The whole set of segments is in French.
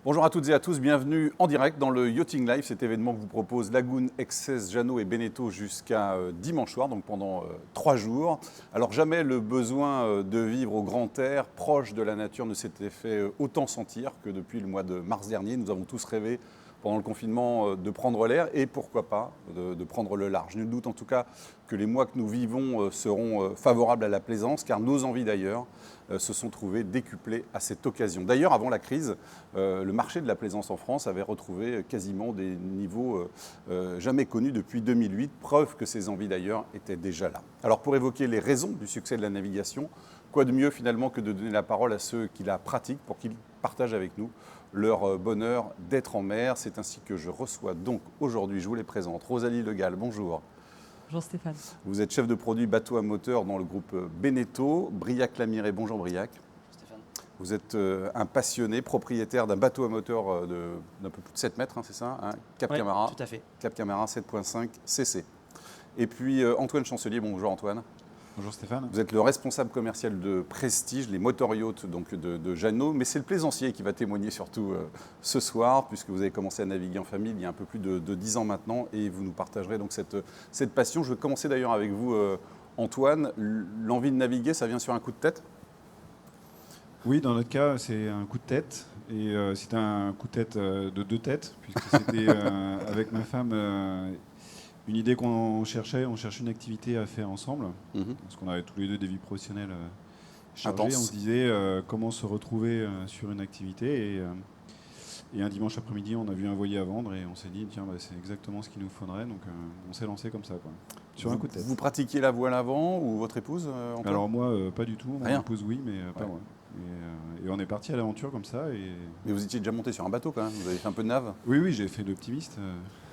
Bonjour à toutes et à tous, bienvenue en direct dans le Yachting Live, cet événement que vous propose Lagoon, Excess, Jeannot et Beneteau jusqu'à dimanche soir, donc pendant 3 jours. Alors jamais le besoin de vivre au grand air, proche de la nature, ne s'était fait autant sentir que depuis le mois de mars dernier. Nous avons tous rêvé pendant le confinement de prendre l'air et pourquoi pas de prendre le large. Nul doute en tout cas que les mois que nous vivons seront favorables à la plaisance car nos envies d'ailleurs se sont trouvées décuplées à cette occasion. D'ailleurs, avant la crise, le marché de la plaisance en France avait retrouvé quasiment des niveaux jamais connus depuis 2008, preuve que ces envies d'ailleurs étaient déjà là. Alors pour évoquer les raisons du succès de la navigation, quoi de mieux finalement que de donner la parole à ceux qui la pratiquent pour qu'ils partagent avec nous leur bonheur d'être en mer. C'est ainsi que je reçois donc aujourd'hui, je vous les présente, Rosalie Legall, bonjour. Bonjour Stéphane. Vous êtes chef de produit bateau à moteur dans le groupe Beneteau. Briac Lamiré, bonjour Briac. Stéphane. Vous êtes un passionné, propriétaire d'un bateau à moteur d'un peu plus de 7 mètres, hein, c'est ça, hein, Cap Camara. Tout à fait. Cap Camara 7.5 CC. Et puis Antoine Chancelier, bonjour Antoine. Bonjour Stéphane. Vous êtes le responsable commercial de Prestige, les motor yachts donc de Jeannot, mais c'est le plaisancier qui va témoigner surtout ce soir, puisque vous avez commencé à naviguer en famille il y a un peu plus de 10 ans maintenant, et vous nous partagerez donc cette passion. Je vais commencer d'ailleurs avec vous, Antoine. L'envie de naviguer, ça vient sur un coup de tête ? Oui, dans notre cas, c'est un coup de tête, et c'était un coup de tête de 2 têtes, puisque c'était avec ma femme une idée qu'on cherchait. On cherchait une activité à faire ensemble, parce qu'on avait tous les deux des vies professionnelles chargées. Intense. On se disait comment se retrouver sur une activité, et un dimanche après-midi, on a vu un voilier à vendre, et on s'est dit, tiens, c'est exactement ce qu'il nous faudrait, donc on s'est lancé comme ça, quoi, sur un coup de tête. Vous pratiquiez la voile avant, ou votre épouse, Antoine ? Alors moi, pas du tout. Rien. Mon épouse, oui, mais pas moi. Et on est parti à l'aventure comme ça. Mais vous étiez déjà monté sur un bateau quand même, vous avez fait un peu de nave ? Oui, j'ai fait l'optimiste.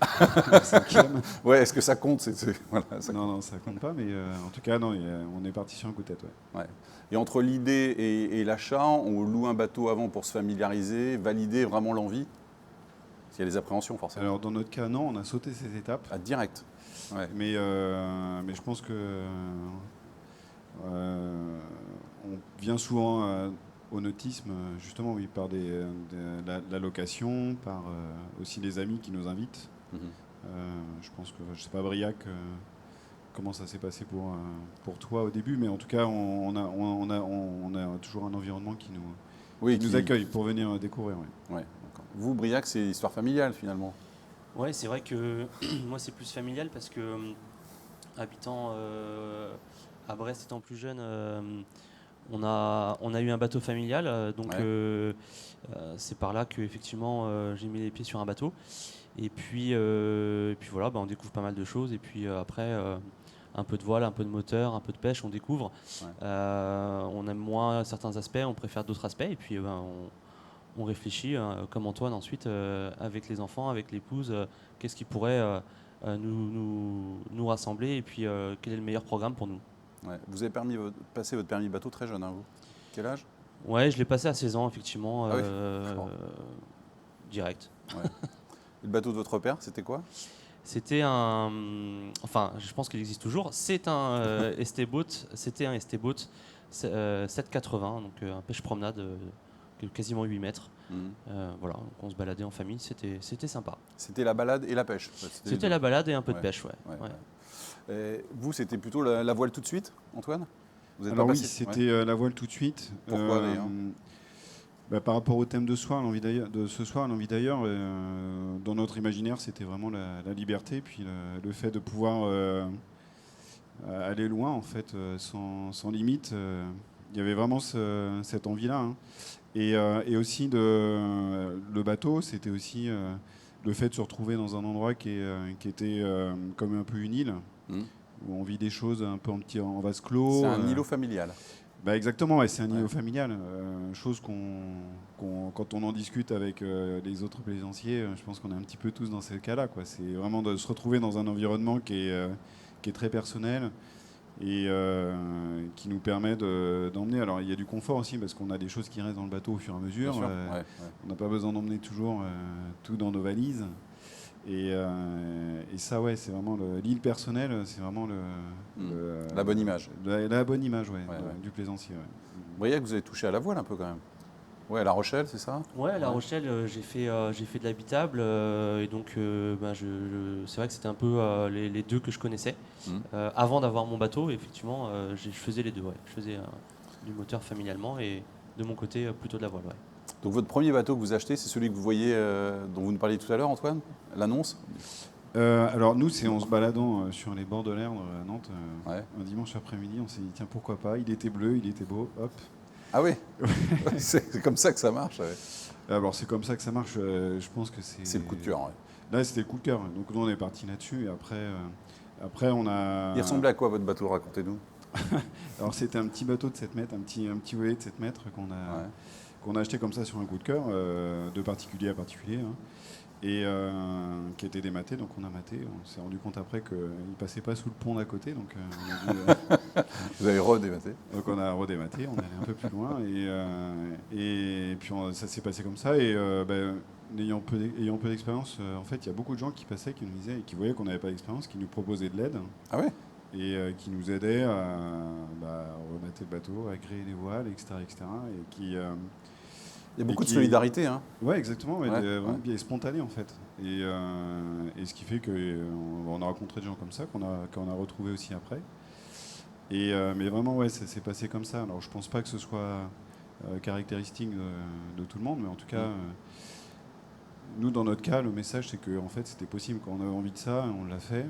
Le 5e. Ouais, est-ce que ça compte ? Voilà, Non, ça compte pas, mais en tout cas, non, on est parti sur un coup de tête. Ouais. Ouais. Et entre l'idée et l'achat, on loue un bateau avant pour se familiariser, valider vraiment l'envie ? Il y a des appréhensions forcément. Alors dans notre cas, non, on a sauté ces étapes. Ah, direct. Ouais. Mais je pense que on vient souvent au nautisme, justement, oui, par la location, par aussi les amis qui nous invitent. Je pense que, je sais pas, Briac, comment ça s'est passé pour toi au début, mais en tout cas, on a toujours un environnement qui nous accueille pour venir découvrir. Ouais, vous, Briac, c'est histoire familiale finalement. Ouais, c'est vrai que moi c'est plus familial parce que habitant à Brest étant plus jeune, on a eu un bateau familial, donc Ouais. c'est par là que effectivement j'ai mis les pieds sur un bateau. Et puis voilà, on découvre pas mal de choses. Et puis après, un peu de voile, un peu de moteur, un peu de pêche, on découvre. Ouais. On aime moins certains aspects, on préfère d'autres aspects. Et puis on réfléchit, comme Antoine ensuite, avec les enfants, avec l'épouse, qu'est-ce qui pourrait nous rassembler et puis quel est le meilleur programme pour nous. Ouais. Vous avez passé votre permis bateau très jeune, hein, vous ? Quel âge ? Ouais, je l'ai passé à 16 ans, effectivement, Ah oui. direct. Ouais. Et le bateau de votre père, c'était quoi ? C'était enfin, je pense qu'il existe toujours. C'est un ST-boat. C'était un ST-boat 780, donc un pêche-promenade de quasiment 8 mètres. Voilà, donc on se baladait en famille, c'était sympa. C'était la balade et la pêche. C'était la balade et un peu de Ouais. pêche, ouais. Et vous, c'était plutôt la voile tout de suite, Antoine ? Vous êtes Alors pas oui, passé- c'était la voile tout de suite. Pourquoi, d'ailleurs ? Par rapport au thème de ce soir, l'envie d'ailleurs, dans notre imaginaire, c'était vraiment la liberté, puis le fait de pouvoir aller loin, en fait, sans limite. Il y avait vraiment cette envie-là. Hein. Et aussi, le bateau, c'était aussi le fait de se retrouver dans un endroit qui était comme un peu une île, où on vit des choses un peu en vase clos. C'est un îlot familial. Exactement, ouais, c'est un îlot familial. Chose quand on en discute avec les autres plaisanciers, je pense qu'on est un petit peu tous dans ce cas-là, quoi. C'est vraiment de se retrouver dans un environnement qui est très personnel et qui nous permet d'emmener. Alors il y a du confort aussi parce qu'on a des choses qui restent dans le bateau au fur et à mesure. Bien sûr. On n'a pas besoin d'emmener toujours tout dans nos valises. Et ça, ouais, c'est vraiment l'île personnelle, c'est vraiment la bonne image. La bonne image, Ouais. du plaisancier. Ouais. Vous voyez que vous avez touché à la voile un peu quand même. Ouais, à La Rochelle, c'est ça? Ouais, à La Rochelle, j'ai fait de l'habitable et donc c'est vrai que c'était un peu les deux que je connaissais Mhm. avant d'avoir mon bateau. Effectivement, je faisais les deux. Ouais. Je faisais du moteur familialement et de mon côté plutôt de la voile. Ouais. Donc votre premier bateau que vous achetez, c'est celui que vous voyez, dont vous nous parliez tout à l'heure, Antoine? L'annonce? Alors nous, c'est en se baladant sur les bords de l'Erdre à Nantes, Ouais. un dimanche après-midi, on s'est dit tiens pourquoi pas, il était bleu, il était beau, hop. Ah oui. C'est comme ça que ça marche. Ouais. Alors c'est comme ça que ça marche, je pense que C'est le coup de cœur. Ouais. Là c'était le coup de cœur, donc nous on est parti là-dessus et après on a... Il ressemblait à quoi votre bateau? Racontez-nous. Alors c'était un petit bateau de 7 mètres, un petit voilier de 7 mètres qu'on a acheté comme ça sur un coup de cœur, de particulier à particulier, hein, et qui était dématé, donc on a maté. On s'est rendu compte après qu'il ne passait pas sous le pont d'à côté, donc on a dû, Vous avez redématé? donc on a redématé, on est allé un peu plus loin, et puis ça s'est passé comme ça, et ayant peu d'expérience, en fait il y a beaucoup de gens qui passaient, qui nous disaient, et qui voyaient qu'on n'avait pas d'expérience, qui nous proposaient de l'aide. Ah ouais? Et qui nous aidaient à remater le bateau, à gréer les voiles, etc. Et qui, Il y a beaucoup de solidarité. Hein. Ouais, exactement, Ouais, vraiment bien spontané en fait. Et ce qui fait qu'on a rencontré des gens comme ça, qu'on a retrouvé aussi après. Mais vraiment, ouais, ça s'est passé comme ça. Alors je pense pas que ce soit caractéristique de tout le monde, mais en tout cas, nous dans notre cas, le message c'est que en fait, c'était possible. Quand on avait envie de ça, on l'a fait.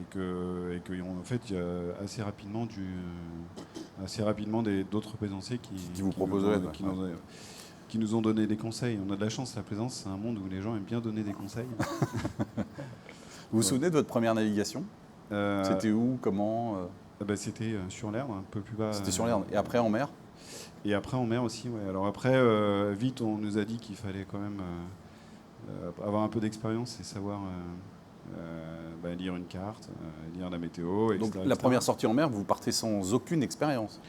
En fait, il y a assez rapidement d'autres plaisanciers qui vous proposent de l'aide, qui nous ont donné des conseils. On a de la chance, la plaisance, c'est un monde où les gens aiment bien donner des conseils. Vous vous souvenez de votre première navigation? C'était où? Comment? C'était sur l'Erdre, un peu plus bas. C'était sur l'Erdre. Et après en mer? Et après en mer aussi, ouais. Alors après, vite, on nous a dit qu'il fallait quand même avoir un peu d'expérience et savoir... lire une carte, lire la météo, etc. Donc la première sortie en mer, vous partez sans aucune expérience?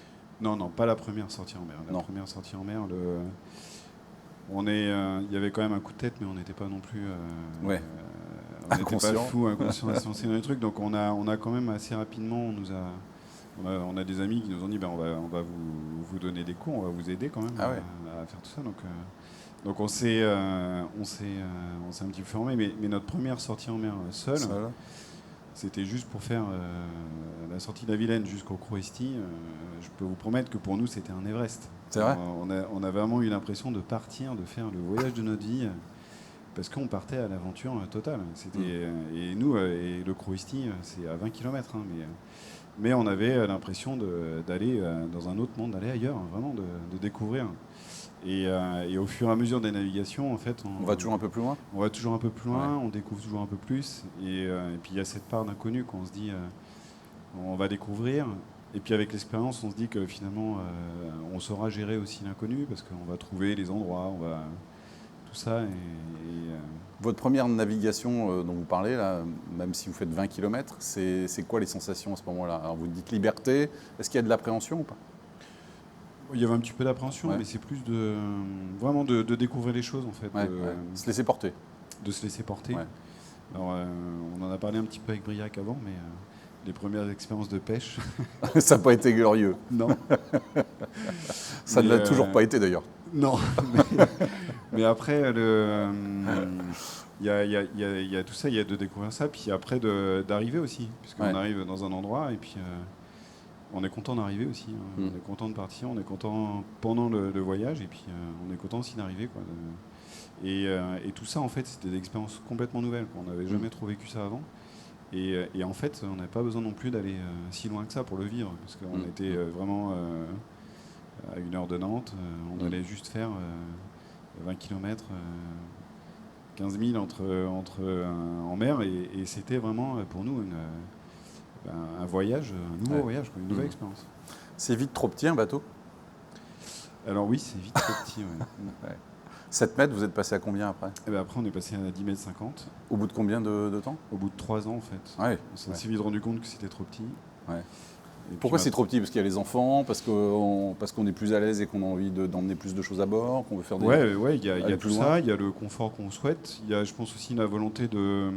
Non, pas la première sortie en mer. Première sortie en mer, il y avait quand même un coup de tête, mais on n'était pas non plus... on n'était pas fou, inconscient à se lancer dans les trucs. Donc on a quand même assez rapidement, on a des amis qui nous ont dit on va vous donner des cours, on va vous aider quand même à faire tout ça. Donc on s'est un petit peu formé, mais notre première sortie en mer seule, c'était juste pour faire la sortie de la Vilaine jusqu'au Croesti. Je peux vous promettre que pour nous c'était un Everest. C'est vrai? On a vraiment eu l'impression de partir, de faire le voyage de notre vie, parce qu'on partait à l'aventure totale. Et nous, et le Croesti, c'est à 20 km, hein, mais on avait l'impression d'aller dans un autre monde, d'aller ailleurs, vraiment de découvrir. Et au fur et à mesure des navigations, en fait, on va toujours un peu plus loin. On va toujours un peu plus loin, on découvre toujours un peu plus. Et puis il y a cette part d'inconnu qu'on se dit, on va découvrir. Et puis avec l'expérience, on se dit que finalement, on saura gérer aussi l'inconnu parce qu'on va trouver les endroits, on va tout ça. Votre première navigation dont vous parlez, là, même si vous faites 20 km, c'est quoi les sensations à ce moment-là? Alors vous dites liberté, est-ce qu'il y a de l'appréhension ou pas? Il y avait un petit peu d'appréhension, mais c'est plus vraiment de découvrir les choses en fait. Se laisser porter. De se laisser porter. Ouais. Alors, on en a parlé un petit peu avec Briac avant, mais les premières expériences de pêche... Ça n'a pas été glorieux. Non. Ça ne l'a toujours pas été d'ailleurs. Non. Mais après, il y a tout ça, il y a de découvrir ça, puis après d'arriver aussi, puisqu'on arrive dans un endroit et puis... on est content d'arriver aussi, hein. On est content de partir, on est content pendant le voyage et puis on est content aussi d'arriver. Et tout ça, en fait, c'était des expériences complètement nouvelles. On n'avait jamais trop vécu ça avant. Et en fait, on n'avait pas besoin non plus d'aller si loin que ça pour le vivre, parce qu'on était vraiment à 1 heure de Nantes. On allait juste faire 20 km, 15 000 en mer, et c'était vraiment pour nous un voyage, un nouveau voyage, une nouvelle expérience. C'est vite trop petit un bateau? Alors oui, c'est vite trop petit. Ouais. 7 mètres, vous êtes passé à combien après? Après, on est passé à 10 mètres 50. Au bout de combien de temps? Au bout de 3 ans, en fait. Ouais. On s'est vite rendu compte que c'était trop petit. Ouais. Pourquoi c'est trop petit? Parce qu'il y a les enfants, parce qu'on est plus à l'aise et qu'on a envie d'emmener plus de choses à bord, qu'on veut faire des... Ouais, il y a tout ça, il y a le confort qu'on souhaite, il y a, je pense aussi, la volonté de...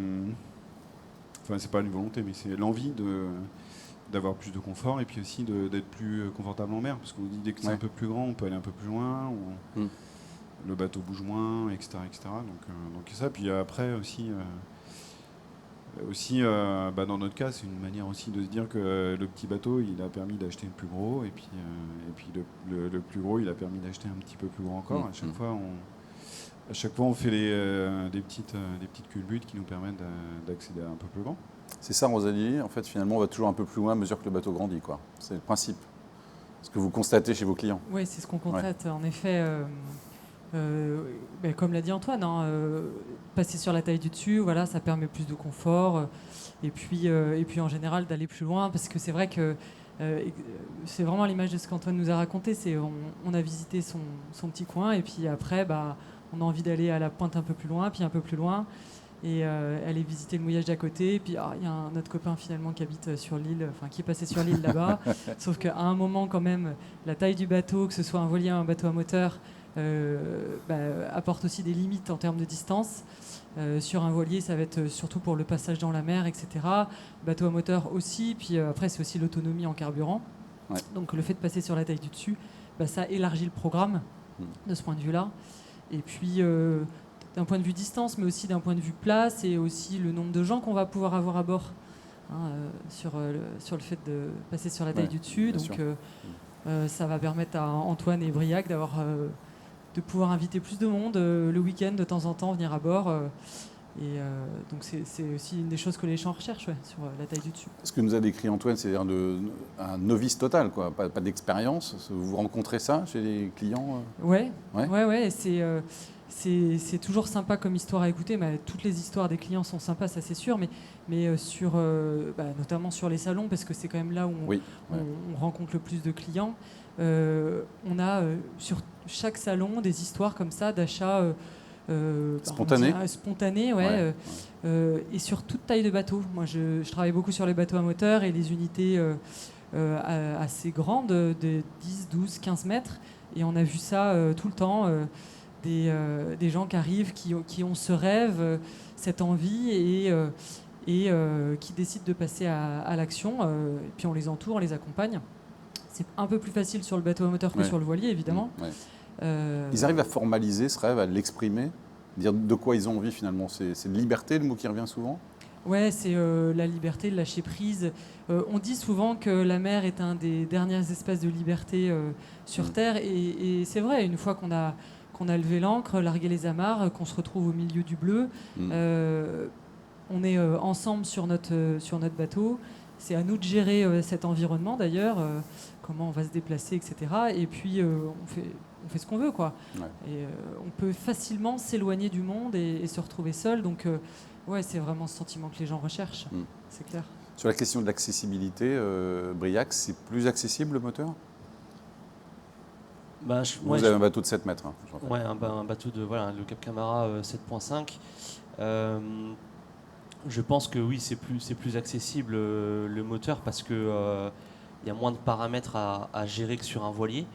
Enfin, c'est pas une volonté, mais c'est l'envie d'avoir plus de confort et puis aussi d'être plus confortable en mer, parce qu'on dit dès que c'est un peu plus grand, on peut aller un peu plus loin, le bateau bouge moins, etc. etc. Donc ça, puis après aussi... dans notre cas, c'est une manière aussi de se dire que le petit bateau, il a permis d'acheter le plus gros, et puis le plus gros, il a permis d'acheter un petit peu plus gros encore. À chaque fois, on fait des petites culbutes qui nous permettent d'accéder à un peu plus grand. C'est ça, Rosalie. En fait, finalement, on va toujours un peu plus loin à mesure que le bateau grandit, quoi. C'est le principe. Ce que vous constatez chez vos clients. Oui, c'est ce qu'on constate. En effet, comme l'a dit Antoine, passer sur la taille du dessus, voilà, ça permet plus de confort. Et puis en général, d'aller plus loin, parce que c'est vrai que c'est vraiment l'image de ce qu'Antoine nous a raconté. C'est on a visité son petit coin, et puis après, on a envie d'aller à la pointe un peu plus loin, puis un peu plus loin. Et aller visiter le mouillage d'à côté. Et puis il y a un autre copain finalement qui habite sur l'île, enfin qui est passé sur l'île là-bas. Sauf qu'à un moment quand même, la taille du bateau, que ce soit un voilier ou un bateau à moteur, apporte aussi des limites en termes de distance. Sur un voilier, ça va être surtout pour le passage dans la mer, etc. Bateau à moteur aussi. Puis après, c'est aussi l'autonomie en carburant. Ouais. Donc le fait de passer sur la taille du dessus, ça élargit le programme de ce point de vue-là. Et puis... d'un point de vue distance, mais aussi d'un point de vue place, et aussi le nombre de gens qu'on va pouvoir avoir à bord sur le fait de passer sur la taille du dessus. Donc ça va permettre à Antoine et Briac de pouvoir inviter plus de monde le week-end de temps en temps, venir à bord. Donc c'est aussi une des choses que les gens recherchent sur la taille du dessus. Ce que nous a décrit Antoine, c'est un novice total, quoi. Pas d'expérience. Vous rencontrez ça chez les clients Ouais. C'est toujours sympa comme histoire à écouter. Toutes les histoires des clients sont sympas, ça c'est sûr, mais notamment sur les salons, parce que c'est quand même là où on rencontre le plus de clients. On a sur chaque salon des histoires comme ça d'achat spontané, et sur toute taille de bateau. Moi, je travaille beaucoup sur les bateaux à moteur et les unités assez grandes, de 10, 12, 15 mètres, et on a vu ça tout le temps. Des gens qui arrivent, qui ont ce rêve, cette envie, et qui décident de passer à l'action. Et puis on les entoure, on les accompagne. C'est un peu plus facile sur le bateau à moteur que sur le voilier, évidemment. Ils arrivent à formaliser ce rêve, à l'exprimer, dire de quoi ils ont envie finalement. C'est de liberté, le mot qui revient souvent. Ouais, c'est la liberté, le lâcher prise. On dit souvent que la mer est un des derniers espaces de liberté sur Terre, et c'est vrai, une fois qu'on a levé l'ancre, largué les amarres, qu'on se retrouve au milieu du bleu. On est ensemble sur notre bateau. C'est à nous de gérer cet environnement d'ailleurs, comment on va se déplacer, etc. Et puis on fait ce qu'on veut, quoi. Et on peut facilement s'éloigner du monde et se retrouver seul. Donc c'est vraiment ce sentiment que les gens recherchent, c'est clair. Sur la question de l'accessibilité, Briac, c'est plus accessible le moteur ? Vous avez un bateau de 7 mètres. Un bateau de le Cap Camara 7.5. Je pense que oui, c'est plus accessible le moteur, parce que y a moins de paramètres à gérer que sur un voilier.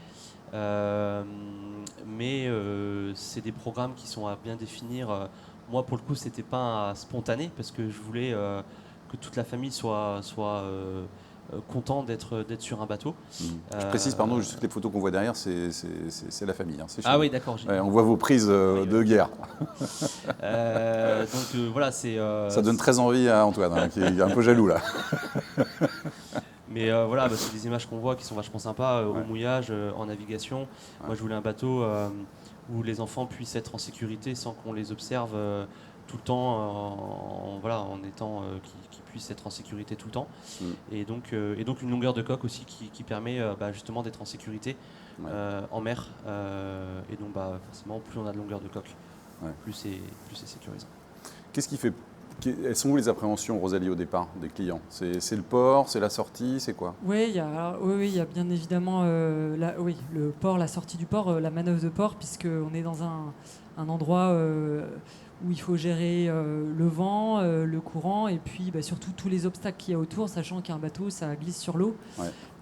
Mais c'est des programmes qui sont à bien définir. Moi, pour le coup, c'était pas spontané, parce que je voulais que toute la famille soit content d'être sur un bateut. Je précise, juste que les photos qu'on voit derrière, c'est la famille. Oui, d'accord. On voit vos prises de guerre. Ça donne très envie à Antoine, qui est un peu jaloux là. Mais c'est des images qu'on voit qui sont vachement sympas au mouillage, en navigation. Moi, je voulais un bateau où les enfants puissent être en sécurité sans qu'on les observe tout le temps, en étant qui puissent être en sécurité tout le temps. Et donc une longueur de coque aussi qui permet justement d'être en sécurité en mer. Et donc forcément, plus on a de longueur de coque, plus c'est sécurisant. Qu'est-ce qui fait Elles sont où les appréhensions, Rosalie, au départ des clients ? C'est le port, c'est la sortie, c'est quoi ? Oui, il y a bien évidemment le port, la sortie du port, la manœuvre de port, puisqu'on est dans un endroit où il faut gérer le vent, le courant, et puis surtout tous les obstacles qu'il y a autour, sachant qu'un bateau, ça glisse sur l'eau.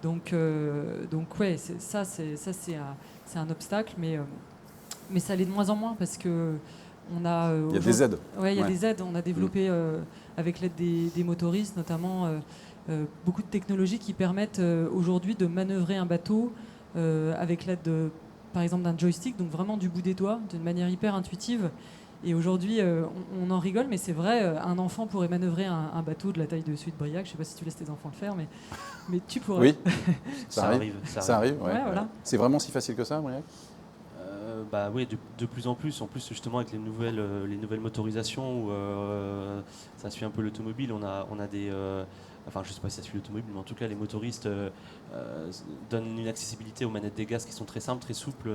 Donc c'est un obstacle, mais ça l'est de moins en moins, parce que il y a des aides. Oui, il y a des aides. On a développé, avec l'aide des motoristes notamment, beaucoup de technologies qui permettent aujourd'hui de manœuvrer un bateau avec l'aide par exemple d'un joystick, donc vraiment du bout des doigts, d'une manière hyper intuitive. Et aujourd'hui, on en rigole, mais c'est vrai, un enfant pourrait manœuvrer un bateau de la taille de celui de Briac. Je ne sais pas si tu laisses tes enfants le faire, mais tu pourrais. Oui, ça arrive. Ouais. Ouais, voilà. C'est vraiment si facile que ça, Briac? Bah oui, de plus en plus. En plus, justement, avec les nouvelles motorisations, où ça suit un peu l'automobile. On a des... enfin, je sais pas si ça suit l'automobile, mais en tout cas, les motoristes donnent une accessibilité aux manettes des gaz qui sont très simples, très souples.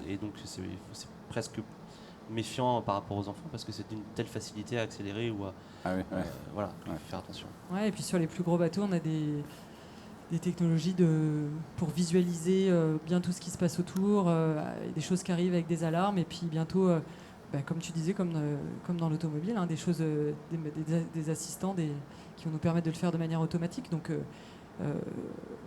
Et donc, c'est presque méfiant par rapport aux enfants parce que c'est d'une telle facilité à accélérer ou à voilà, faire attention. Ouais, et puis sur les plus gros bateaux, on a des technologies pour visualiser bien tout ce qui se passe autour, des choses qui arrivent avec des alarmes, et puis bientôt, comme tu disais, comme dans l'automobile, des choses, des assistants qui vont nous permettre de le faire de manière automatique. Donc,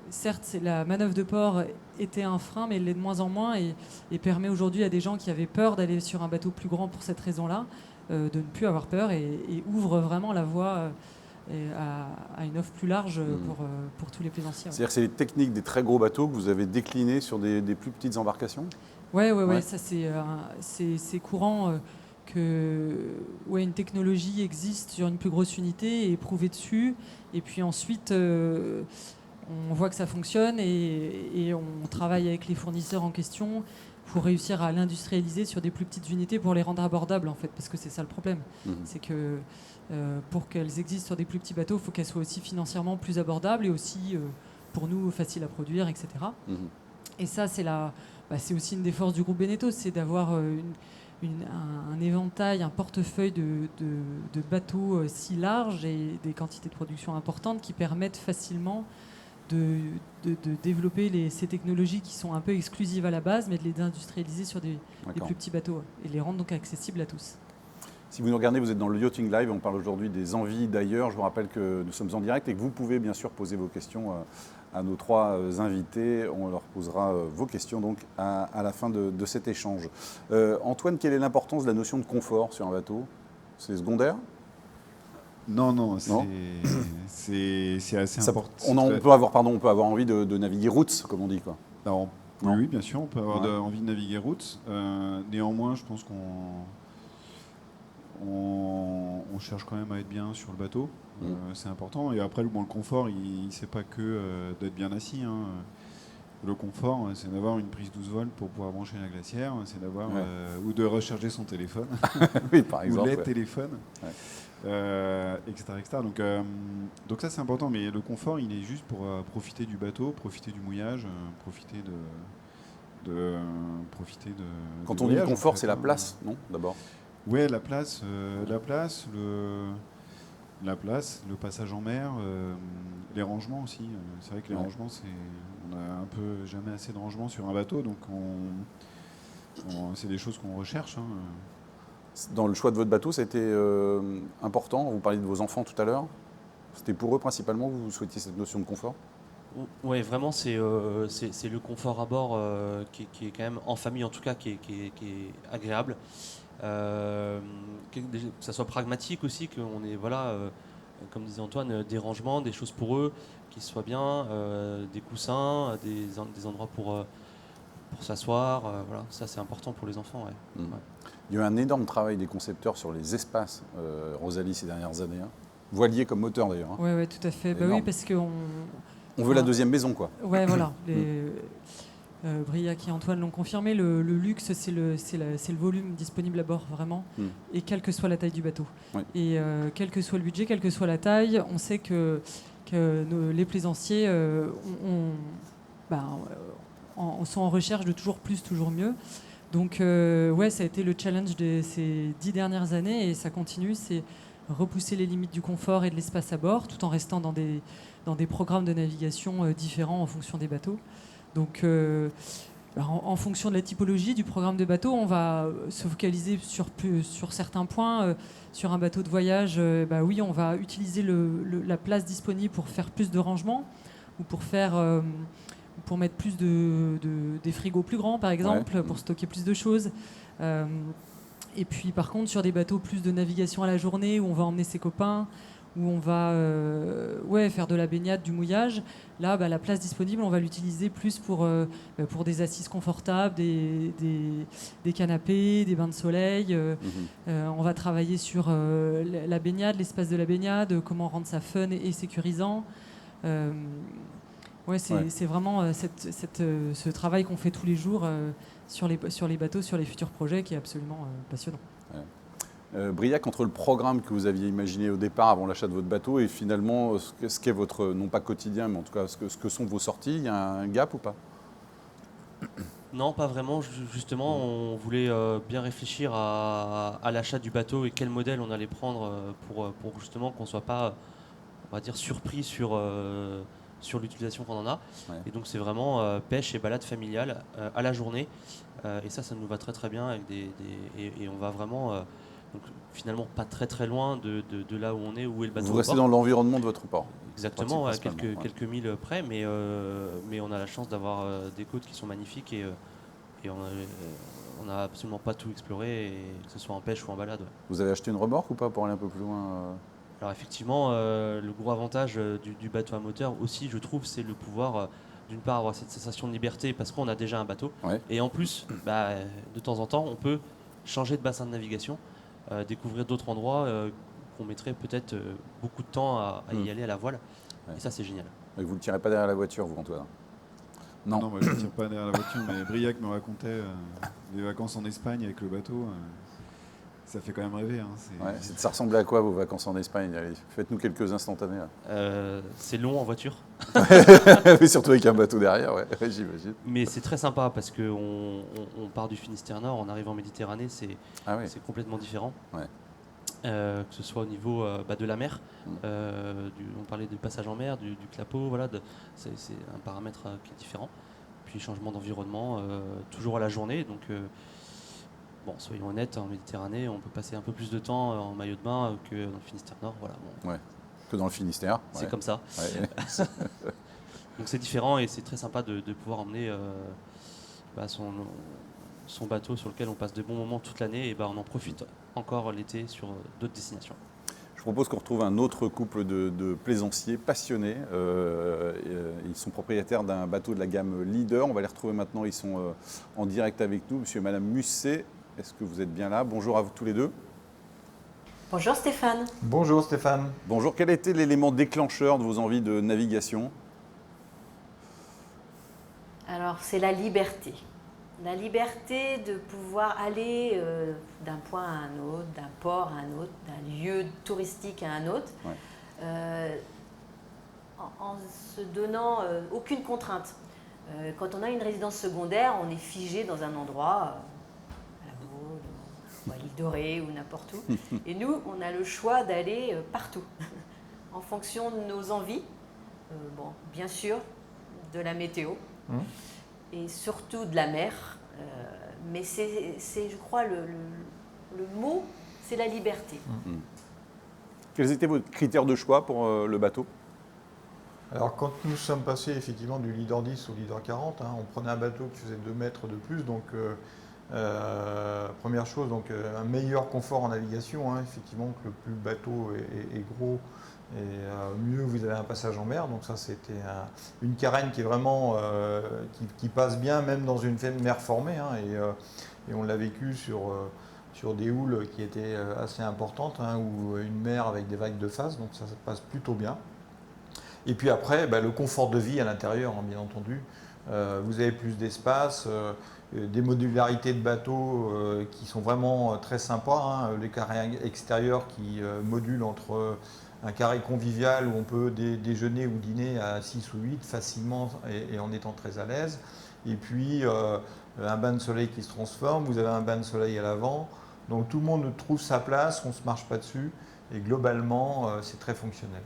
certes, la manœuvre de port était un frein, mais elle l'est de moins en moins et permet aujourd'hui à des gens qui avaient peur d'aller sur un bateau plus grand pour cette raison-là, de ne plus avoir peur et ouvre vraiment la voie à une offre plus large pour tous les plaisanciers. C'est-à-dire que c'est les techniques des très gros bateaux que vous avez déclinées sur des plus petites embarcations? Ouais. Ça c'est courant une technologie existe sur une plus grosse unité et est prouvée dessus. Et puis ensuite, on voit que ça fonctionne et on travaille avec les fournisseurs en question pour réussir à l'industrialiser sur des plus petites unités pour les rendre abordables, en fait, parce que c'est ça le problème. C'est que pour qu'elles existent sur des plus petits bateaux, il faut qu'elles soient aussi financièrement plus abordables et aussi, pour nous, faciles à produire, etc. Et ça, c'est aussi une des forces du groupe Beneteau, c'est d'avoir un éventail, un portefeuille de bateaux si large et des quantités de production importantes qui permettent facilement de développer ces technologies qui sont un peu exclusives à la base, mais de les industrialiser sur des plus petits bateaux et les rendre donc accessibles à tous. Si vous nous regardez, vous êtes dans le Yachting Live, on parle aujourd'hui des envies d'ailleurs. Je vous rappelle que nous sommes en direct et que vous pouvez bien sûr poser vos questions à nos trois invités. On leur posera vos questions donc à la fin de cet échange. Antoine, quelle est l'importance de la notion de confort sur un bateau? C'est secondaire? Non, c'est assez important. On peut avoir envie de naviguer routes, comme on dit, quoi. Alors, oui, bien sûr, on peut avoir envie de naviguer routes. Néanmoins, je pense on cherche quand même à être bien sur le bateau. C'est important. Et après, le confort, il ne sait pas que d'être bien assis. Le confort, c'est d'avoir une prise 12 volts pour pouvoir brancher la glacière, c'est d'avoir ou de recharger son téléphone, oui, par exemple, ou les téléphones, etc. Donc ça, c'est important. Mais le confort, il est juste pour profiter du bateau, profiter du mouillage, profiter de Quand on dit le confort, c'est la place, non, d'abord? Oui, la place, le passage en mer, les rangements aussi. C'est vrai que les rangements, on a un peu jamais assez de rangements sur un bateau, donc c'est des choses qu'on recherche. Dans le choix de votre bateau, ça a été important. Vous parliez de vos enfants tout à l'heure. C'était pour eux principalement que vous souhaitiez cette notion de confort? Oui, vraiment, c'est le confort à bord qui est quand même, en famille en tout cas, qui est agréable. Que ça soit pragmatique aussi, qu'on ait, comme disait Antoine, des rangements, des choses pour eux, qui soient bien, des coussins, des endroits pour s'asseoir. Ça c'est important pour les enfants. Ouais. Il y a eu un énorme travail des concepteurs sur les espaces, Rosalie, ces dernières années. Voilier comme moteur d'ailleurs. Oui, tout à fait. Oui, parce qu'on veut la deuxième maison, quoi. Ouais, voilà. Briac et Antoine l'ont confirmé, le luxe, c'est le volume disponible à bord, vraiment, et quelle que soit la taille du bateau. Oui. Et quel que soit le budget, quelle que soit la taille, on sait que les plaisanciers sont en recherche de toujours plus, toujours mieux. Donc, ça a été le challenge de ces 10 dernières années, et ça continue, c'est repousser les limites du confort et de l'espace à bord, tout en restant dans des programmes de navigation différents en fonction des bateaux. Donc, en fonction de la typologie du programme de bateau, on va se focaliser sur certains points. Sur un bateau de voyage, on va utiliser la place disponible pour faire plus de rangements ou pour mettre plus des frigos plus grands, par exemple, pour stocker plus de choses. Et puis, par contre, sur des bateaux plus de navigation à la journée, où on va emmener ses copains, où on va faire de la baignade, du mouillage. Là, la place disponible, on va l'utiliser plus pour des assises confortables, des canapés, des bains de soleil. On va travailler sur la baignade, l'espace de la baignade, comment rendre ça fun et sécurisant. C'est vraiment ce travail qu'on fait tous les jours sur les bateaux, sur les futurs projets, qui est absolument passionnant. Briac, entre le programme que vous aviez imaginé au départ avant l'achat de votre bateau et finalement ce qu'est votre, non pas quotidien, mais en tout cas ce que sont vos sorties, il y a un gap ou pas? Non, pas vraiment. Justement, on voulait bien réfléchir à l'achat du bateau et quel modèle on allait prendre pour justement qu'on ne soit pas, on va dire, surpris sur l'utilisation qu'on en a. Ouais. Et donc c'est vraiment pêche et balade familiale à la journée. Et ça nous va très très bien avec et on va vraiment donc, finalement pas très très loin de là où on est, où est le bateau. Vous restez dans l'environnement de votre port. Exactement, quelques milles près, mais on a la chance d'avoir des côtes qui sont magnifiques et on n'a absolument pas tout exploré, que ce soit en pêche ou en balade. Ouais. Vous avez acheté une remorque ou pas pour aller un peu plus loin Alors effectivement, le gros avantage du bateau à moteur aussi, je trouve, c'est le pouvoir d'une part avoir cette sensation de liberté parce qu'on a déjà un bateau, ouais. Et en plus, de temps en temps, on peut changer de bassin de navigation, découvrir d'autres endroits qu'on mettrait peut-être beaucoup de temps à y aller à la voile. Ouais. Et ça, c'est génial. Et vous ne le tirez pas derrière la voiture, vous, Antoine? Non, moi, je ne tire pas derrière la voiture, mais Briac me racontait les vacances en Espagne avec le bateau. Ça fait quand même rêver. Hein, ça ressemblait à quoi vos vacances en Espagne? Allez, faites-nous quelques instantanés. C'est long en voiture. Mais surtout avec un bateau derrière, ouais, j'imagine. Mais c'est très sympa parce qu'on part du Finistère Nord, on arrive en Méditerranée, c'est complètement différent. Ouais. Que ce soit au niveau de la mer, on parlait du passage en mer, du clapot, voilà, c'est un paramètre qui est différent. Puis changement d'environnement, toujours à la journée. Donc, soyons honnêtes, en Méditerranée, on peut passer un peu plus de temps en maillot de bain que dans le Finistère Nord. Voilà, ouais, que dans le Finistère. C'est comme ça. Ouais. Donc c'est différent et c'est très sympa de pouvoir emmener son bateau sur lequel on passe de bons moments toute l'année et on en profite encore l'été sur d'autres destinations. Je propose qu'on retrouve un autre couple de plaisanciers passionnés. Ils sont propriétaires d'un bateau de la gamme Leader. On va les retrouver maintenant, ils sont en direct avec nous. Monsieur et Madame Musset, est-ce que vous êtes bien là? Bonjour à vous tous les deux. Bonjour Stéphane. Bonjour Stéphane. Bonjour, quel a été l'élément déclencheur de vos envies de navigation? Alors c'est la liberté. La liberté de pouvoir aller d'un point à un autre, d'un port à un autre, d'un lieu touristique à un autre, en se donnant aucune contrainte. Quand on a une résidence secondaire, on est figé dans un endroit, à la Baule, ou à l'île Dorée ou n'importe où. Et nous, on a le choix d'aller partout, en fonction de nos envies, bien sûr, de la météo. Et surtout de la mer. Mais c'est, je crois, le mot, c'est la liberté. Quels étaient vos critères de choix pour le bateau? Alors, quand nous sommes passés effectivement du Leader 10 au Leader 40, on prenait un bateau qui faisait 2 mètres de plus. Donc, première chose, un meilleur confort en navigation. Effectivement, que le plus le bateau est gros, et mieux vous avez un passage en mer. Donc ça, c'était une carène qui est vraiment qui passe bien même dans une mer formée. Et on l'a vécu sur des houles qui étaient assez importantes, ou une mer avec des vagues de face. Donc ça passe plutôt bien. Et puis après, le confort de vie à l'intérieur, bien entendu. Vous avez plus d'espace, des modularités de bateau qui sont vraiment très sympas. Les carrés extérieurs qui modulent entre un carré convivial où on peut déjeuner ou dîner à 6 ou 8 facilement et en étant très à l'aise. Et puis un bain de soleil qui se transforme, vous avez un bain de soleil à l'avant. Donc tout le monde trouve sa place, on ne se marche pas dessus. Et globalement, c'est très fonctionnel.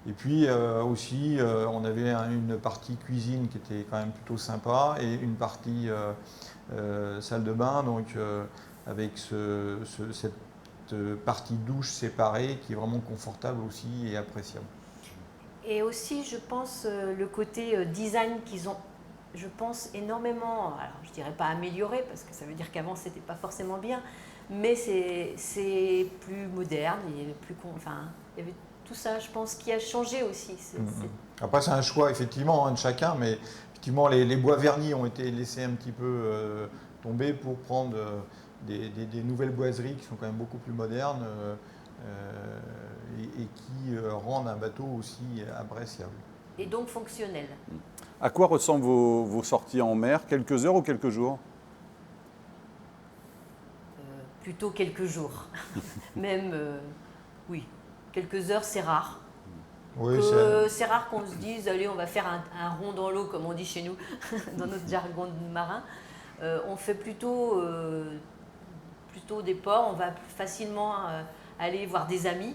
Et puis aussi, on avait une partie cuisine qui était quand même plutôt sympa et une partie salle de bain, donc avec cette partie douche séparée qui est vraiment confortable aussi et appréciable. Et aussi, je pense, le côté design qu'ils ont, je pense, énormément, alors je ne dirais pas amélioré, parce que ça veut dire qu'avant, ce n'était pas forcément bien, mais c'est plus moderne, enfin, il y avait tout ça, je pense, qui a changé aussi. Après, c'est un choix effectivement de chacun, mais effectivement, les bois vernis ont été laissés un petit peu tomber pour prendre des nouvelles boiseries qui sont quand même beaucoup plus modernes et qui rendent un bateau aussi appréciable. Et donc fonctionnel. À quoi ressemblent vos sorties en mer? Quelques heures ou quelques jours? Plutôt quelques jours. Même, oui, quelques heures, c'est rare. Oui, c'est rare qu'on se dise, allez, on va faire un rond dans l'eau, comme on dit chez nous, dans notre jargon de marin. On fait plutôt des ports, on va facilement aller voir des amis.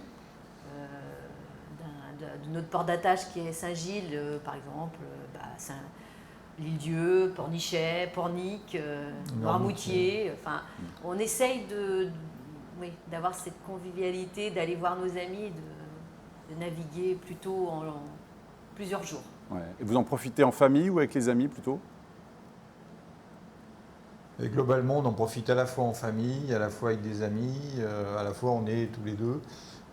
De notre port d'attache qui est Saint-Gilles, par exemple, l'Île-Dieu, Pornichet, Pornic, Noirmoutier. Enfin, on essaye d'avoir cette convivialité, d'aller voir nos amis, de naviguer plutôt en plusieurs jours. Ouais. Et vous en profitez en famille ou avec les amis plutôt? Et globalement, on en profite à la fois en famille, à la fois avec des amis, à la fois on est tous les deux.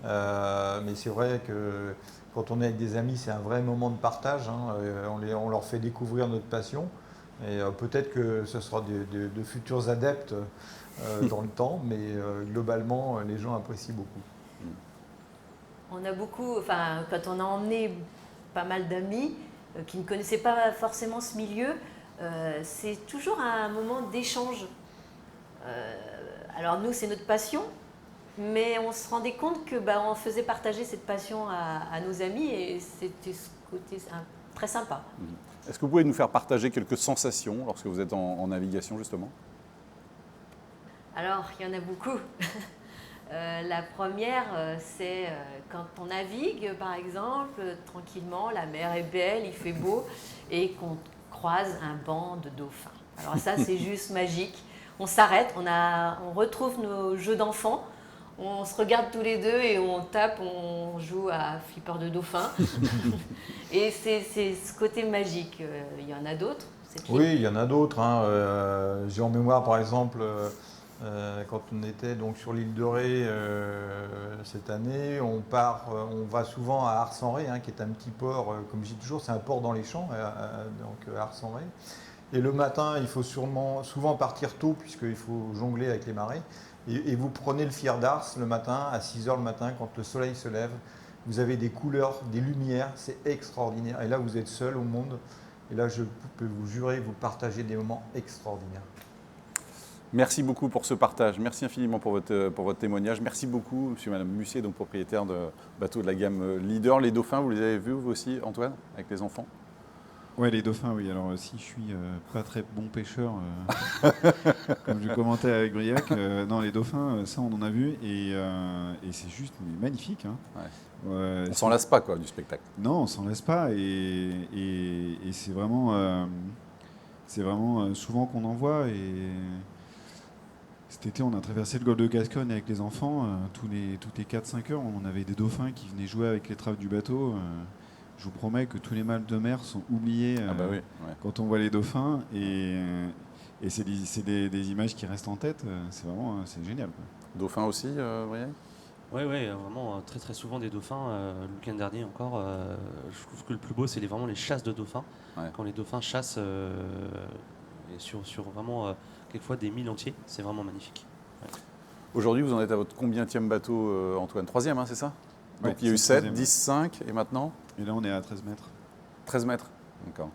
Mais c'est vrai que quand on est avec des amis, c'est un vrai moment de partage. Hein. On leur fait découvrir notre passion. Et peut-être que ce sera de futurs adeptes dans le temps, mais globalement, les gens apprécient beaucoup. On a beaucoup, enfin, quand on a emmené pas mal d'amis qui ne connaissaient pas forcément ce milieu, c'est toujours un moment d'échange. Alors nous, c'est notre passion, mais on se rendait compte que on faisait partager cette passion à nos amis et c'était ce côté très sympa. Est-ce que vous pouvez nous faire partager quelques sensations lorsque vous êtes en navigation justement? Alors, il y en a beaucoup. La première, c'est quand on navigue, par exemple, tranquillement, la mer est belle, il fait beau, et qu'on croise un banc de dauphins. Alors ça, c'est juste magique. On s'arrête, on retrouve nos jeux d'enfants, on se regarde tous les deux et on tape, on joue à flipper de dauphins. Et c'est ce côté magique. Il y en a d'autres? Oui, il y en a d'autres. Hein. J'ai en mémoire, par exemple, quand on était donc sur l'île de Ré cette année, on va souvent à Ars-en-Ré, qui est un petit port, comme je dis toujours, c'est un port dans les champs, donc Ars-en-Ré. Et le matin, il faut souvent partir tôt, puisqu'il faut jongler avec les marées. Et vous prenez le Fier d'Ars le matin, à 6 h le matin, quand le soleil se lève. Vous avez des couleurs, des lumières, c'est extraordinaire. Et là, vous êtes seul au monde. Et là, je peux vous jurer, vous partagez des moments extraordinaires. Merci beaucoup pour ce partage. Merci infiniment pour votre témoignage. Merci beaucoup, monsieur et madame Mussier, donc propriétaire de bateaux de la gamme Leader. Les dauphins, vous les avez vus, vous aussi, Antoine, avec les enfants? Ouais, les dauphins, oui. Alors, si je suis pas très bon pêcheur, comme je commentais avec Briac, non, les dauphins, ça, on en a vu. Et c'est juste magnifique. Hein. Ouais. On s'en lasse pas, quoi, du spectacle. Non, on s'en lasse pas. Et c'est vraiment, souvent qu'on en voit. Et cet été, on a traversé le golfe de Gascogne avec les enfants. Toutes les 4-5 heures, on avait des dauphins qui venaient jouer avec les traves du bateau. Je vous promets que tous les mâles de mer sont oubliés quand on voit les dauphins. Et c'est des images qui restent en tête. C'est génial. Quoi. Dauphins aussi, Briac? Oui, vraiment très très souvent des dauphins. Le week-end dernier encore, je trouve que le plus beau, c'est vraiment les chasses de dauphins. Ouais. Quand les dauphins chassent et sur vraiment quelquefois des milles entiers, c'est vraiment magnifique. Ouais. Aujourd'hui, vous en êtes à votre combienième bateau, Antoine? 3e, c'est ça? Donc ouais, il y a eu 7, 10, 5 et maintenant? Et là, on est à 13 mètres. 13 mètres, d'accord.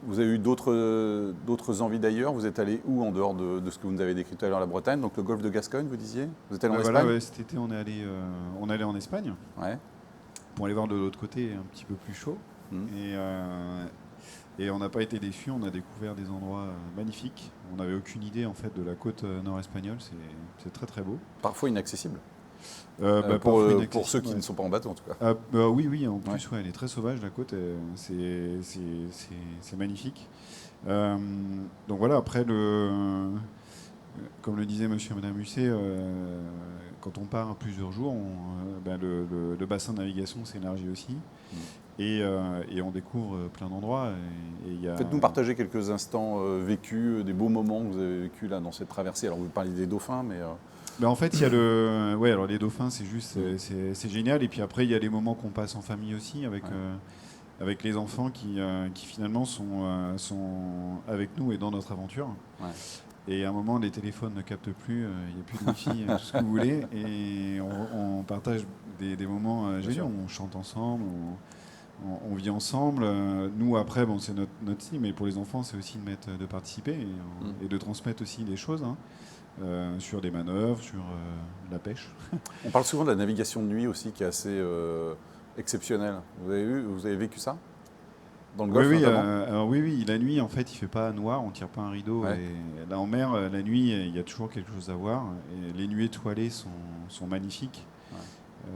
Vous avez eu d'autres envies d'ailleurs? Vous êtes allé où en dehors de ce que vous nous avez décrit tout à l'heure, la Bretagne? Donc le golfe de Gascogne, vous disiez? Vous êtes allé en Espagne? Voilà, cet été, on allait en Espagne pour aller voir de l'autre côté un petit peu plus chaud. Et on n'a pas été déçus, on a découvert des endroits magnifiques. On n'avait aucune idée en fait de la côte nord-espagnole, c'est très très beau. Parfois inaccessible. Pour ceux qui ne sont pas en bateau en tout cas. Oui, en plus elle est très sauvage la côte, c'est magnifique. Donc voilà, après comme le disait monsieur et madame Musset, quand on part plusieurs jours, le bassin de navigation s'élargit aussi. Et on découvre plein d'endroits. Faites-nous partager quelques instants vécus, des beaux moments que vous avez vécus là, dans cette traversée. Alors vous parlez des dauphins, mais... En fait, il y a alors les dauphins, c'est juste, c'est génial. Et puis après, il y a les moments qu'on passe en famille aussi, avec les enfants qui finalement sont avec nous et dans notre aventure. Ouais. Et à un moment, les téléphones ne captent plus, il n'y a plus de wifi, tout ce que vous voulez. Et on partage des moments géniaux. On chante ensemble, on vit ensemble. Nous, après, c'est notre style, mais pour les enfants, c'est aussi de participer et de transmettre aussi des choses. Sur des manœuvres, sur la pêche. On parle souvent de la navigation de nuit aussi, qui est assez exceptionnelle. Vous avez vécu ça dans le Golfe notamment ? Oui, la nuit, en fait, il ne fait pas noir, on ne tire pas un rideau. Ouais. Et là, en mer, la nuit, il y a toujours quelque chose à voir. Et les nuits étoilées sont magnifiques. Ouais.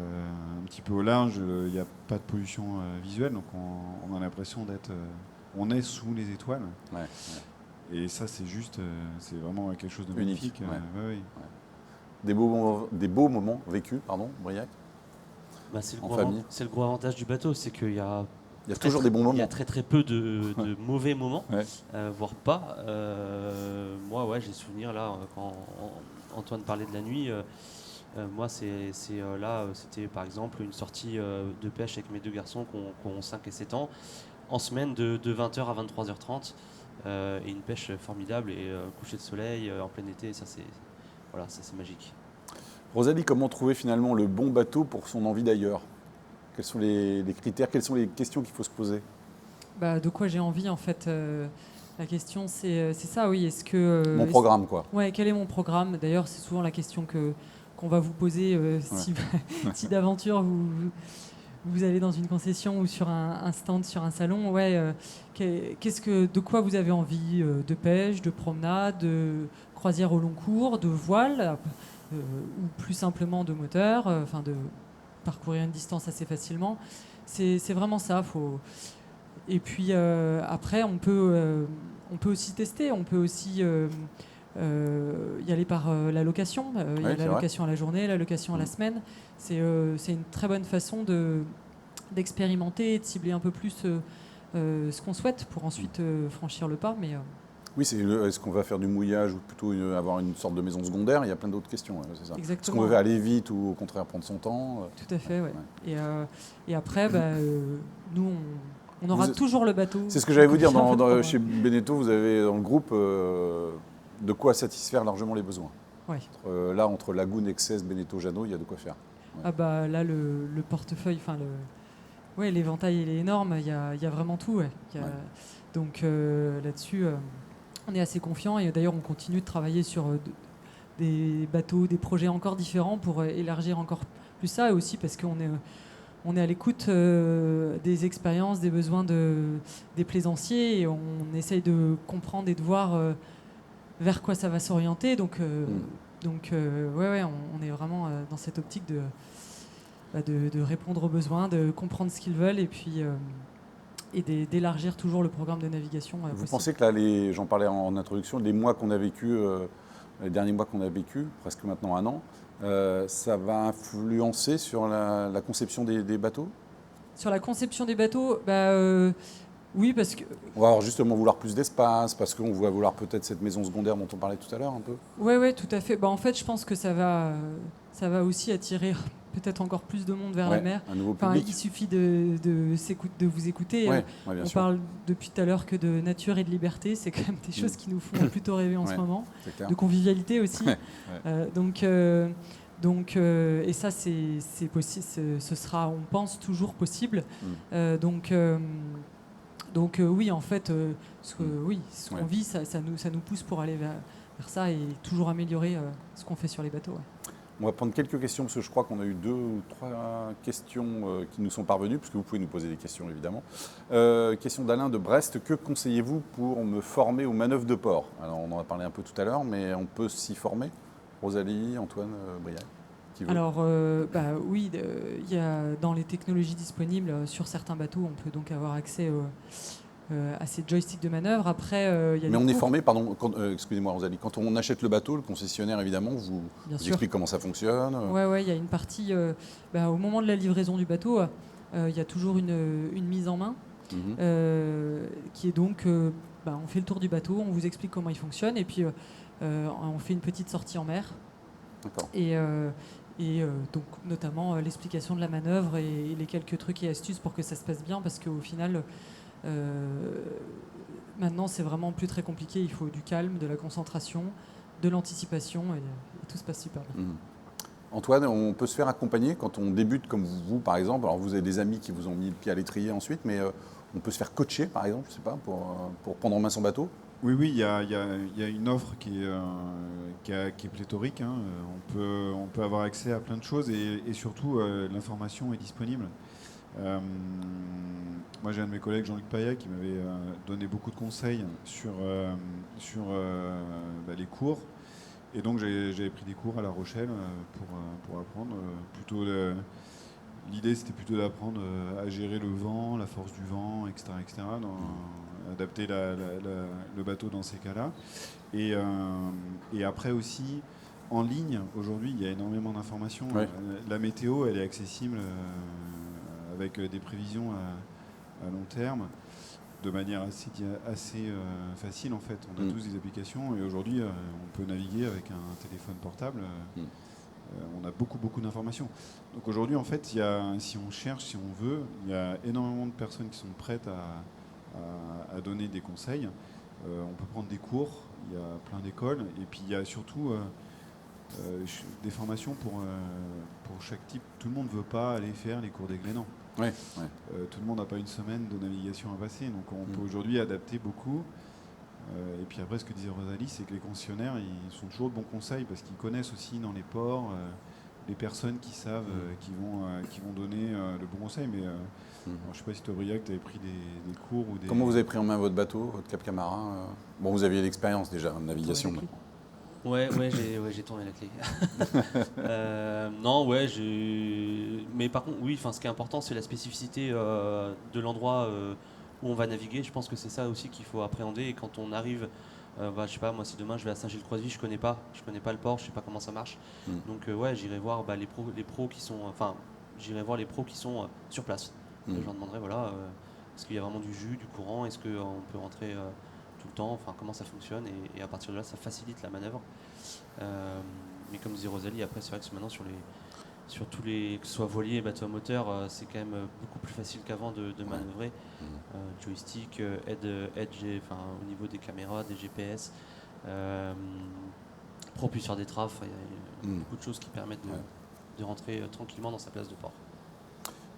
Un petit peu au large, il n'y a pas de pollution visuelle, donc on a l'impression on est sous les étoiles. Ouais. Et ça, c'est vraiment quelque chose de magnifique. Ouais. Des beaux moments vécus, Briac, c'est le gros avantage du bateau, c'est qu'il y a toujours des bons moments. Il y a très peu de mauvais moments, voire pas. Moi, j'ai souvenir là, quand Antoine parlait de la nuit, moi, c'était par exemple une sortie de pêche avec mes deux garçons qui ont 5 et 7 ans, en semaine de 20h à 23h30. Et une pêche formidable et coucher de soleil en plein été, ça c'est magique. Rosalie, comment trouver finalement le bon bateau pour son envie d'ailleurs ? Quels sont les critères, quelles sont les questions qu'il faut se poser ? De quoi j'ai envie en fait la question c'est ça, oui. Est-ce que mon programme quoi ? Ouais, quel est mon programme ? D'ailleurs, c'est souvent la question qu'on va vous poser si d'aventure vous allez dans une concession ou sur un stand, sur un salon, de quoi vous avez envie ? De pêche, de promenade, de croisière au long cours, de voile, ou plus simplement de moteur, de parcourir une distance assez facilement. C'est vraiment ça. Et puis après, on peut aussi tester, on peut aussi y aller par la location. Il y a la location à la journée, la location à la semaine. C'est une très bonne façon d'expérimenter et de cibler un peu plus ce qu'on souhaite pour ensuite franchir le pas. Mais, oui, est-ce qu'on va faire du mouillage ou plutôt avoir une sorte de maison secondaire ? Il y a plein d'autres questions, c'est ça. Exactement. Est-ce qu'on veut aller vite ou au contraire prendre son temps ? Tout à fait, oui. Et après, nous, on aura toujours le bateau. C'est ce que j'allais vous dire. Chez Beneteau, vous avez dans le groupe de quoi satisfaire largement les besoins. Ouais. Entre Lagoon, Excess, Beneteau, Jeannot, il y a de quoi faire. Ouais. Là, le portefeuille, l'éventail, il est énorme. Il y a vraiment tout. Ouais. Donc là-dessus, on est assez confiant. Et d'ailleurs, on continue de travailler sur des bateaux, des projets encore différents pour élargir encore plus ça. Et aussi parce qu'on est à l'écoute des expériences, des besoins des plaisanciers. Et on essaye de comprendre et de voir vers quoi ça va s'orienter. Donc, on est vraiment dans cette optique de répondre aux besoins, de comprendre ce qu'ils veulent et puis d'élargir toujours le programme de navigation. Vous pensez que là, j'en parlais en introduction, les mois qu'on a vécu, les derniers mois qu'on a vécu, presque maintenant 1 an, ça va influencer sur la conception des bateaux ? Sur la conception des bateaux, oui, parce que... On va justement vouloir plus d'espace, parce qu'on va vouloir peut-être cette maison secondaire dont on parlait tout à l'heure un peu. Oui, tout à fait. En fait, je pense que ça va aussi attirer peut-être encore plus de monde vers la mer. Un nouveau public. Il suffit de vous écouter. On parle depuis tout à l'heure que de nature et de liberté. C'est quand même des choses qui nous font plutôt rêver en ce moment. De convivialité aussi. Et ça, c'est possible. Ce sera, on pense, toujours possible. Oui, en fait, ce qu'on vit, ça nous pousse pour aller vers ça et toujours améliorer ce qu'on fait sur les bateaux. Ouais. On va prendre quelques questions parce que je crois qu'on a eu 2 ou 3 questions qui nous sont parvenues, puisque vous pouvez nous poser des questions évidemment. Question d'Alain de Brest. Que conseillez-vous pour me former aux manœuvres de port ? Alors on en a parlé un peu tout à l'heure, mais on peut s'y former ? Rosalie, Antoine, Briac ? Alors, oui, il y a dans les technologies disponibles sur certains bateaux, on peut donc avoir accès à ces joysticks de manœuvre. Après, mais on est formé, excusez-moi Rosalie, quand on achète le bateau, le concessionnaire évidemment vous explique comment ça fonctionne. Oui, il y a une partie, au moment de la livraison du bateau, il y a toujours une mise en main qui est donc, on fait le tour du bateau, on vous explique comment il fonctionne et puis on fait une petite sortie en mer. D'accord. Et donc notamment l'explication de la manœuvre et les quelques trucs et astuces pour que ça se passe bien parce qu'au final maintenant c'est vraiment plus très compliqué, il faut du calme, de la concentration, de l'anticipation et tout se passe super bien. Antoine, on peut se faire accompagner quand on débute comme vous par exemple, alors vous avez des amis qui vous ont mis le pied à l'étrier ensuite, mais on peut se faire coacher par exemple, je sais pas, pour prendre en main son bateau? Oui, il y a une offre qui est pléthorique. Hein. On peut avoir accès à plein de choses et surtout l'information est disponible. Moi, j'ai un de mes collègues, Jean-Luc Paya, qui m'avait donné beaucoup de conseils sur les cours. Et donc, j'avais pris des cours à La Rochelle pour apprendre. L'idée, c'était plutôt d'apprendre à gérer le vent, la force du vent, etc., adapter le bateau dans ces cas-là. Et après aussi, en ligne, aujourd'hui, il y a énormément d'informations. Ouais. La météo, elle est accessible avec des prévisions à long terme, de manière assez facile en fait. On a tous des applications et aujourd'hui, on peut naviguer avec un téléphone portable. On a beaucoup d'informations. Donc aujourd'hui, en fait, si on cherche, si on veut, il y a énormément de personnes qui sont prêtes à donner des conseils. On peut prendre des cours, il y a plein d'écoles, et puis il y a surtout des formations pour chaque type. Tout le monde ne veut pas aller faire les cours des Glénans. Ouais. Tout le monde n'a pas une semaine de navigation à passer, donc on peut aujourd'hui adapter beaucoup. Et puis après, ce que disait Rosalie, c'est que les concessionnaires, ils sont toujours de bons conseils parce qu'ils connaissent aussi dans les ports les personnes qui savent, qui vont donner le bon conseil. Mais alors, je ne sais pas si toi, Briac, tu avais pris des cours ou des... Comment vous avez pris en main votre bateau, votre Cap Camarin? Bon, vous aviez l'expérience déjà en navigation. Ouais, j'ai tourné la clé. Mais par contre, oui, ce qui est important, c'est la spécificité de l'endroit où on va naviguer. Je pense que c'est ça aussi qu'il faut appréhender. Et quand on arrive, je sais pas, moi, si demain je vais à Saint-Gilles-Croiseville, je connais pas le port, je sais pas comment ça marche. Donc j'irai voir les pros qui sont, j'irai voir les pros qui sont sur place. Je leur demanderai, est-ce qu'il y a vraiment du jus, du courant, est-ce qu'on peut rentrer tout le temps, comment ça fonctionne, et à partir de là, ça facilite la manœuvre. Mais comme disait Rosalie, après, c'est vrai que maintenant, sur tous les, que ce soit voilier et bateau à moteur, c'est quand même beaucoup plus facile qu'avant de manœuvrer. Joystick, aide au niveau des caméras, des GPS, propulseur d'étrave, il y a beaucoup de choses qui permettent de rentrer tranquillement dans sa place de port.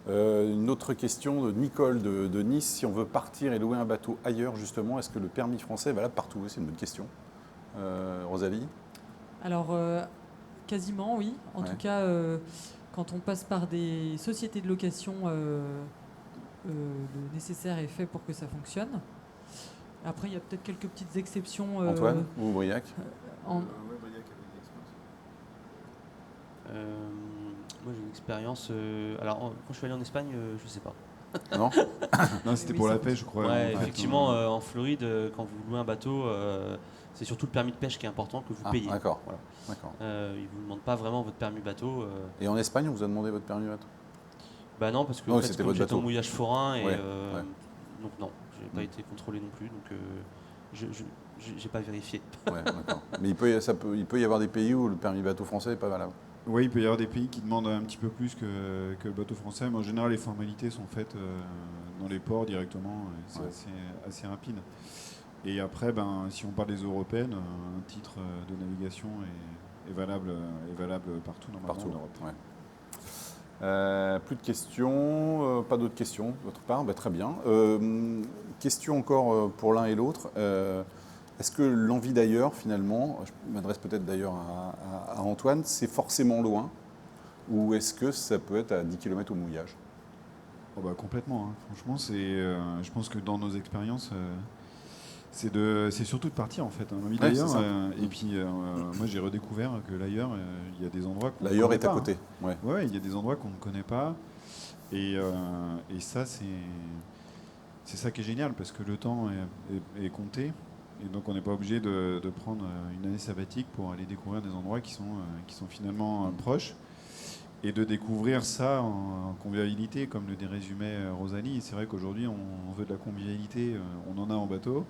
Une autre question de Nicole de Nice. Si on veut partir et louer un bateau ailleurs, justement, est-ce que le permis français est valable partout? C'est une bonne question. Rosalie? Alors, quasiment, oui. En tout cas, quand on passe par des sociétés de location, le nécessaire est fait pour que ça fonctionne. Après, il y a peut-être quelques petites exceptions. Antoine ou Briac? Moi, j'ai une expérience. Alors, quand je suis allé en Espagne, je sais pas. Non. Non, c'était pour la pêche, je crois. Ouais, effectivement, en Floride, quand vous louez un bateau, c'est surtout le permis de pêche qui est important que vous payez. D'accord. Voilà. D'accord. Ils ne vous demandent pas vraiment votre permis bateau. Et en Espagne, on vous a demandé votre permis bateau? Bah non, parce que Non, en fait, c'était comme votre j'étais en bateau. mouillage forain, et donc non, je n'ai pas été contrôlé non plus, donc je n'ai pas vérifié. Ouais, d'accord. Mais il peut y avoir des pays où le permis bateau français n'est pas valable. Oui, il peut y avoir des pays qui demandent un petit peu plus que le bateau français, mais en général, les formalités sont faites dans les ports directement, et c'est assez rapide. Et après, si on parle des européennes, un titre de navigation est valable partout normalement en Europe. Ouais. Plus de questions, pas d'autres questions de votre part, très bien. Question encore pour l'un et l'autre. Est-ce que l'envie d'ailleurs, finalement, je m'adresse peut-être d'ailleurs à Antoine, c'est forcément loin, ou est-ce que ça peut être à 10 km au mouillage? Complètement. Hein. Franchement, je pense que dans nos expériences, c'est surtout de partir en fait. L'envie d'ailleurs. Et puis, moi, j'ai redécouvert que l'ailleurs, il y a des endroits qu'on ne connaît pas. L'ailleurs est à côté. Hein. Ouais, il y a des endroits qu'on ne connaît pas. Et ça, c'est ça qui est génial, parce que le temps est compté. Et donc on n'est pas obligé de prendre une année sabbatique pour aller découvrir des endroits qui sont finalement proches. et de découvrir ça en convivialité, comme le résumait Rosalie. C'est vrai qu'aujourd'hui, on veut de la convivialité, on en a en bateau.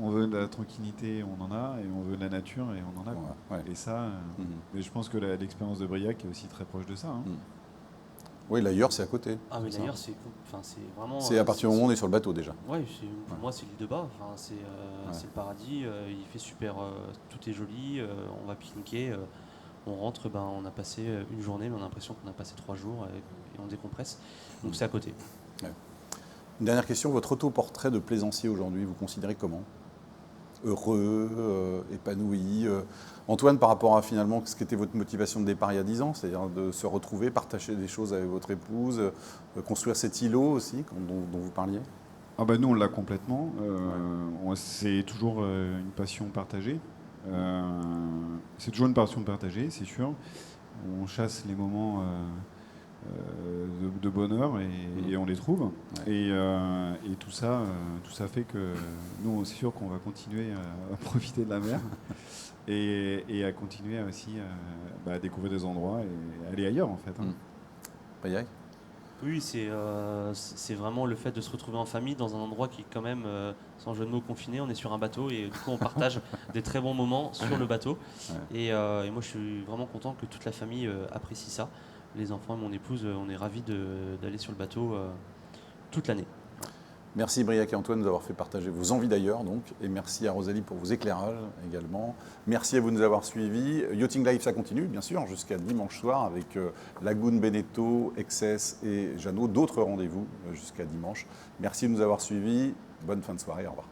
On veut de la tranquillité, on en a, et on veut de la nature, et on en a. Quoi. Ouais. Et ça, mais je pense que l'expérience de Briac est aussi très proche de ça. Hein. Oui, l'ailleurs, c'est à côté. Ah, mais ça. d'ailleurs, c'est vraiment. C'est à partir du moment où on est sur le bateau déjà. Oui, pour moi, c'est l'île de Bas. Enfin, c'est le paradis. Il fait super. Tout est joli. On va pique-niquer. On rentre. On a passé une journée, mais on a l'impression qu'on a passé 3 jours et on décompresse. Donc, c'est à côté. Ouais. Une dernière question, votre autoportrait de plaisancier aujourd'hui, vous considérez comment? Heureux, épanoui Antoine, par rapport à finalement ce qu'était votre motivation de départ il y a 10 ans, c'est-à-dire de se retrouver, partager des choses avec votre épouse, construire cet îlot aussi dont vous parliez? Ah bah nous, on l'a complètement. C'est toujours une passion partagée. C'est toujours une passion partagée, c'est sûr. On chasse les moments de bonheur et on les trouve. Ouais. Et tout ça fait que nous, c'est sûr qu'on va continuer à profiter de la mer et à continuer aussi à découvrir des endroits et aller ailleurs en fait. Hein. Oui, c'est vraiment le fait de se retrouver en famille dans un endroit qui est quand même, sans jeu de mots, confiné. On est sur un bateau et du coup on partage des très bons moments sur le bateau. Ouais. Et moi je suis vraiment content que toute la famille apprécie ça. Les enfants et mon épouse, on est ravis d'aller sur le bateau toute l'année. Merci Briac et Antoine de nous avoir fait partager vos envies d'ailleurs, donc, et merci à Rosalie pour vos éclairages également. Merci à vous de nous avoir suivis. Yachting Live, ça continue bien sûr jusqu'à dimanche soir avec Lagoun, Beneteau, Excess et Jeannot. D'autres rendez-vous jusqu'à dimanche. Merci de nous avoir suivis. Bonne fin de soirée. Au revoir.